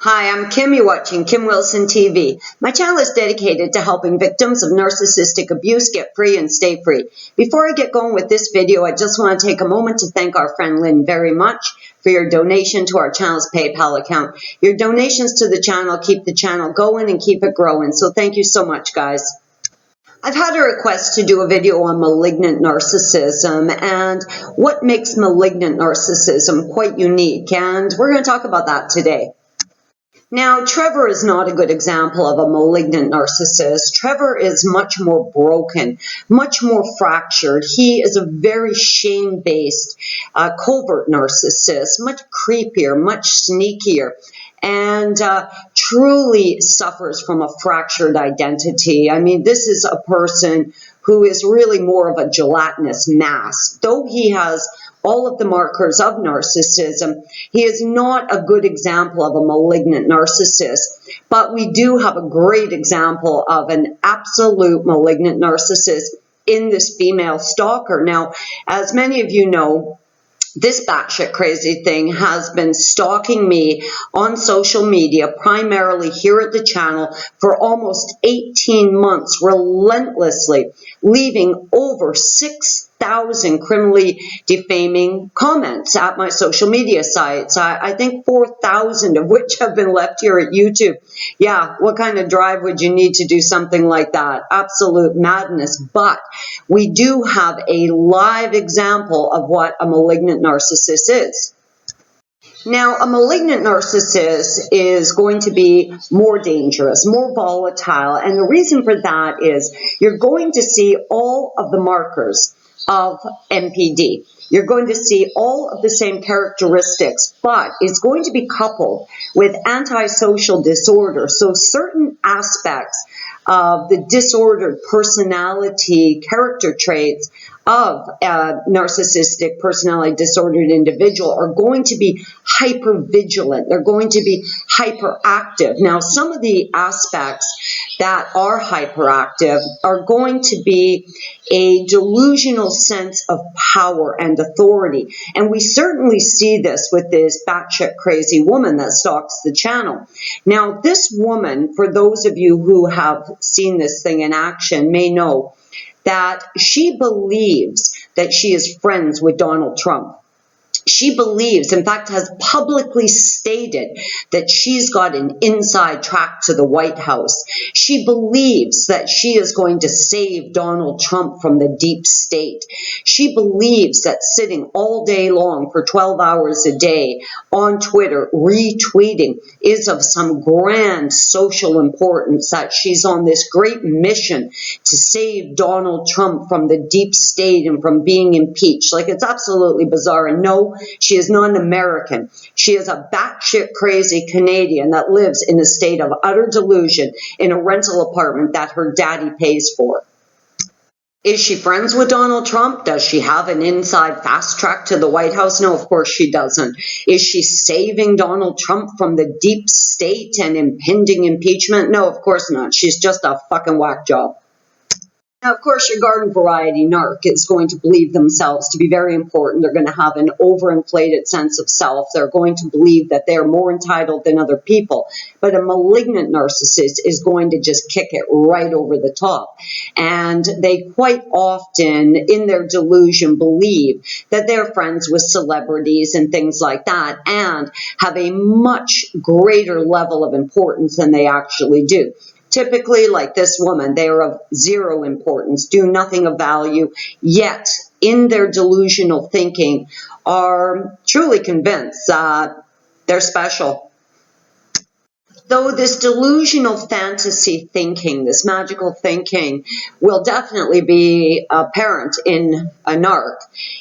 Hi, I'm Kim. You're watching Kim Wilson TV. My channel is dedicated to helping victims of narcissistic abuse get free and stay free. Before I get going with this video, I just want to take a moment to thank our friend Lynn very much for your donation to our channel's PayPal account. Your donations to the channel keep the channel going and keep it growing. So thank you so much, guys. I've had a request to do a video on malignant narcissism and what makes malignant narcissism quite unique. And we're going to talk about that today. Now, Trevor is not a good example of a malignant narcissist. Trevor is much more broken, much more fractured. He is a very shame-based, covert narcissist, much creepier, much sneakier, and truly suffers from a fractured identity. I mean, this is a person who is really more of a gelatinous mass. Though he has all of the markers of narcissism, he is not a good example of a malignant narcissist. But we do have a great example of an absolute malignant narcissist in this female stalker. Now, as many of you know, this batshit crazy thing has been stalking me on social media, primarily here at the channel, for almost 18 months, relentlessly, leaving over 6,000 criminally defaming comments at my social media sites. I think 4,000 of which have been left here at YouTube. Yeah, what kind of drive would you need to do something like that? Absolute madness. But we do have a live example of what a malignant narcissist is. Now, a malignant narcissist is going to be more dangerous, more volatile, and the reason for that is you're going to see all of the markers of MPD. You're going to see all of the same characteristics, but it's going to be coupled with antisocial disorder. So certain aspects of the disordered personality character traits of a narcissistic personality disordered individual are going to be hypervigilant. They're going to be hyperactive. Now, some of the aspects that are hyperactive are going to be a delusional sense of power and authority. And we certainly see this with this batshit crazy woman that stalks the channel. Now, this woman, for those of you who have seen this thing in action, may know that she believes that she is friends with Donald Trump. She believes, in fact, has publicly stated that she's got an inside track to the White House. She believes that she is going to save Donald Trump from the deep state. She believes that sitting all day long for 12 hours a day on Twitter retweeting is of some grand social importance, that she's on this great mission to save Donald Trump from the deep state and from being impeached. Like, it's absolutely bizarre. And no, she is not an American. She is a batshit crazy Canadian that lives in a state of utter delusion in a rental apartment that her daddy pays for. Is she friends with Donald Trump? Does she have an inside fast track to the White House? No, of course she doesn't. Is she saving Donald Trump from the deep state and impending impeachment? No, of course not. She's just a fucking whack job. Now, of course, your garden variety narc is going to believe themselves to be very important. They're going to have an overinflated sense of self. They're going to believe that they're more entitled than other people. But a malignant narcissist is going to just kick it right over the top. And they quite often, in their delusion, believe that they're friends with celebrities and things like that, and have a much greater level of importance than they actually do. Typically, like this woman, they are of zero importance, do nothing of value, yet in their delusional thinking are truly convinced that they're special. Though this delusional fantasy thinking, this magical thinking, will definitely be apparent in a narc,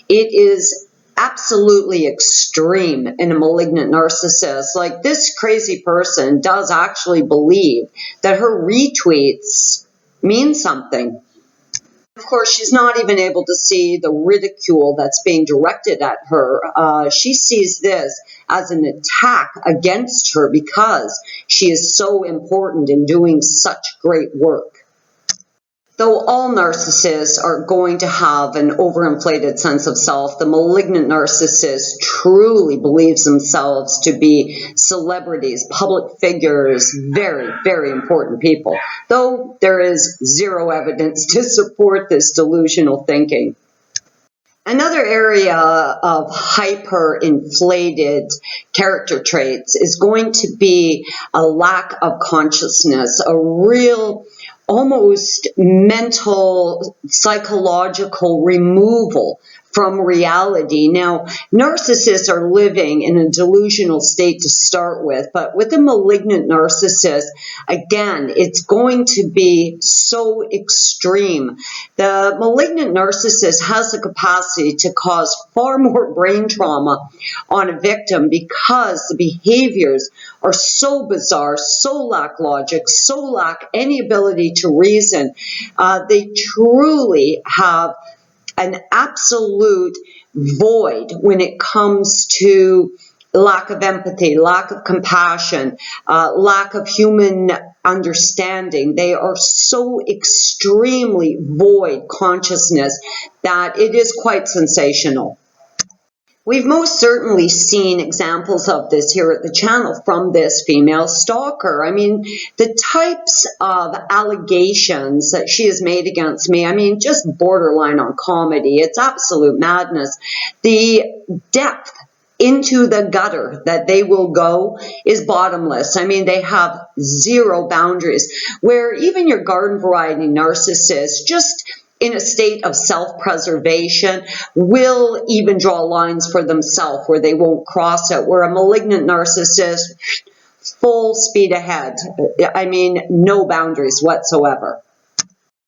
it is absolutely extreme in a malignant narcissist. Like, this crazy person does actually believe that her retweets mean something. Of course, she's not even able to see the ridicule that's being directed at her. She sees this as an attack against her because she is so important in doing such great work. Though all narcissists are going to have an overinflated sense of self, the malignant narcissist truly believes themselves to be celebrities, public figures, very, very important people, though there is zero evidence to support this delusional thinking. Another area of hyper-inflated character traits is going to be a lack of consciousness, a real almost mental, psychological removal from reality. Now, narcissists are living in a delusional state to start with, but with a malignant narcissist, again, it's going to be so extreme. The malignant narcissist has the capacity to cause far more brain trauma on a victim because the behaviors are so bizarre, so lack logic, so lack any ability to reason. They truly have an absolute void when it comes to lack of empathy, lack of compassion, lack of human understanding. They are so extremely void consciousness that it is quite sensational. We've most certainly seen examples of this here at the channel from this female stalker. I mean, the types of allegations that she has made against me, I mean, just borderline on comedy. It's absolute madness. The depth into the gutter that they will go is bottomless. I mean, they have zero boundaries, where even your garden variety narcissist, just in a state of self-preservation, will even draw lines for themselves where they won't cross it, where a malignant narcissist, full speed ahead. I mean, no boundaries whatsoever.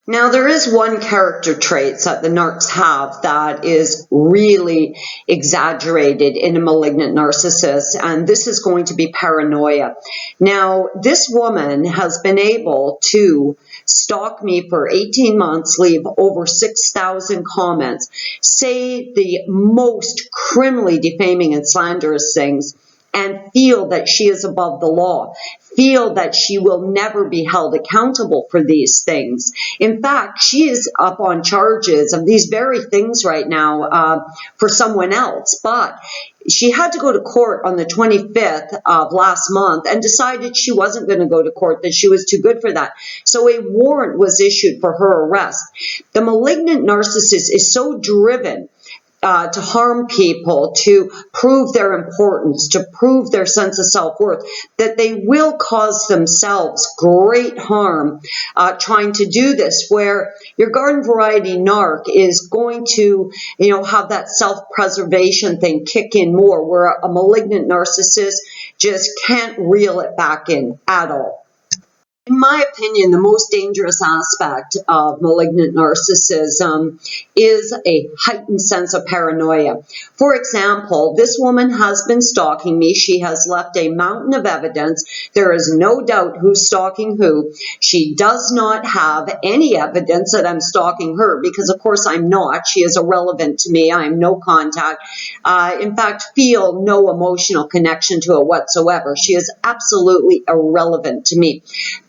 Now, there is one character trait that the narcs have that is really exaggerated in a malignant narcissist, and this is going to be paranoia. Now, this woman has been able to stalk me for 18 months, leave over 6,000 comments, say the most criminally defaming and slanderous things, and feel that she is above the law, feel that she will never be held accountable for these things. In fact, she is up on charges of these very things right now for someone else, but she had to go to court on the 25th of last month and decided she wasn't going to go to court, that she was too good for that. So a warrant was issued for her arrest. The malignant narcissist is so driven to harm people, to prove their importance, to prove their sense of self-worth, that they will cause themselves great harm trying to do this, where your garden variety narc is going to, have that self-preservation thing kick in more, where a malignant narcissist just can't reel it back in at all. In my opinion, the most dangerous aspect of malignant narcissism is a heightened sense of paranoia. For example, this woman has been stalking me. She has left a mountain of evidence. There is no doubt who's stalking who. She does not have any evidence that I'm stalking her because, of course, I'm not. She is irrelevant to me. I am no contact. In fact, feel no emotional connection to her whatsoever. She is absolutely irrelevant to me.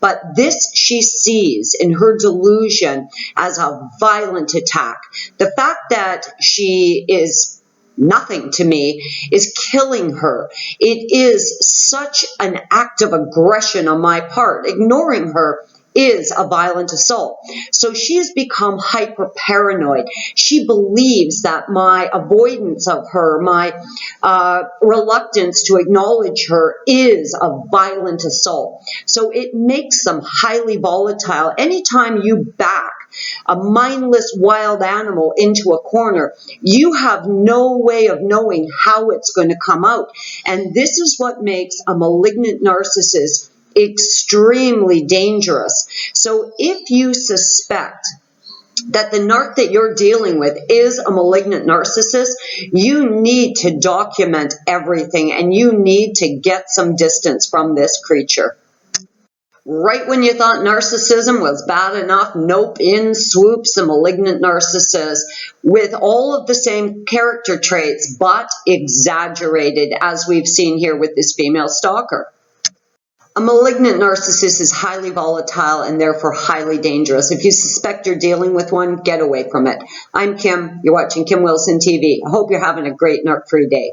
But this she sees in her delusion as a violent attack. The fact that she is nothing to me is killing her. It is such an act of aggression on my part. Ignoring her is a violent assault. So she has become hyper paranoid. She believes that my avoidance of her, my reluctance to acknowledge her is a violent assault. So it makes them highly volatile. Anytime you back a mindless wild animal into a corner, you have no way of knowing how it's going to come out. And this is what makes a malignant narcissist extremely dangerous. So if you suspect that the narc that you're dealing with is a malignant narcissist, you need to document everything and you need to get some distance from this creature. Right when you thought narcissism was bad enough, nope, in swoops a malignant narcissist with all of the same character traits, but exaggerated, as we've seen here with this female stalker. A malignant narcissist is highly volatile and therefore highly dangerous. If you suspect you're dealing with one, get away from it. I'm Kim. You're watching Kim Wilson TV. I hope you're having a great narc-free day.